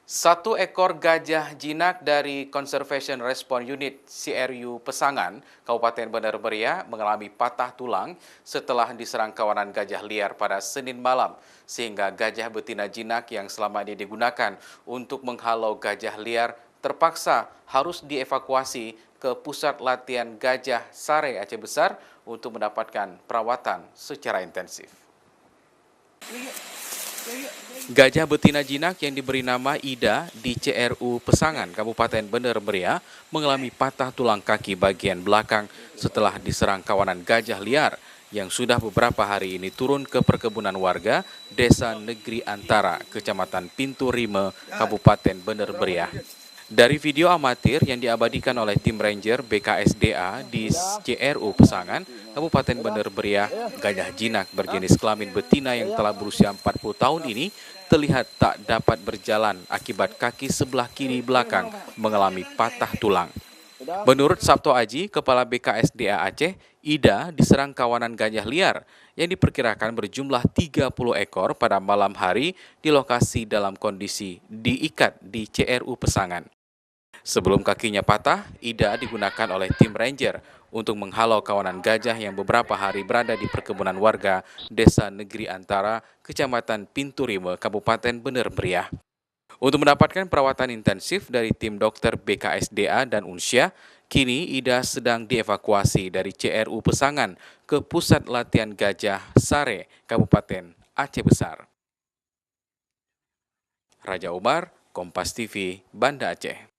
Satu ekor gajah jinak dari Conservation Response Unit CRU Pesangan, Kabupaten Bener Meriah mengalami patah tulang setelah diserang kawanan gajah liar pada Senin malam, sehingga gajah betina jinak yang selama ini digunakan untuk menghalau gajah liar terpaksa harus dievakuasi ke Pusat Latihan Gajah Sare Aceh Besar untuk mendapatkan perawatan secara intensif. Gajah betina jinak yang diberi nama Ida di CRU Pesangan, Kabupaten Bener Meriah, mengalami patah tulang kaki bagian belakang setelah diserang kawanan gajah liar yang sudah beberapa hari ini turun ke perkebunan warga Desa Negeri Antara, Kecamatan Pintu Rime, Kabupaten Bener Meriah. Dari video amatir yang diabadikan oleh tim Ranger BKSDA di CRU Pesangan, Kabupaten Bener Meriah, gajah jinak berjenis kelamin betina yang telah berusia 40 tahun ini terlihat tak dapat berjalan akibat kaki sebelah kiri belakang mengalami patah tulang. Menurut Sabto Aji, Kepala BKSDA Aceh, Ida diserang kawanan gajah liar yang diperkirakan berjumlah 30 ekor pada malam hari di lokasi dalam kondisi diikat di CRU Pesangan. Sebelum kakinya patah, Ida digunakan oleh tim Ranger untuk menghalau kawanan gajah yang beberapa hari berada di perkebunan warga Desa Negeri Antara, Kecamatan Pintu Rime, Kabupaten Bener Meriah. Untuk mendapatkan perawatan intensif dari tim dokter BKSDA dan Unsia, kini Ida sedang dievakuasi dari CRU Pesangan ke Pusat Latihan Gajah Sare, Kabupaten Aceh Besar. Raja Umar, Kompas TV, Banda Aceh.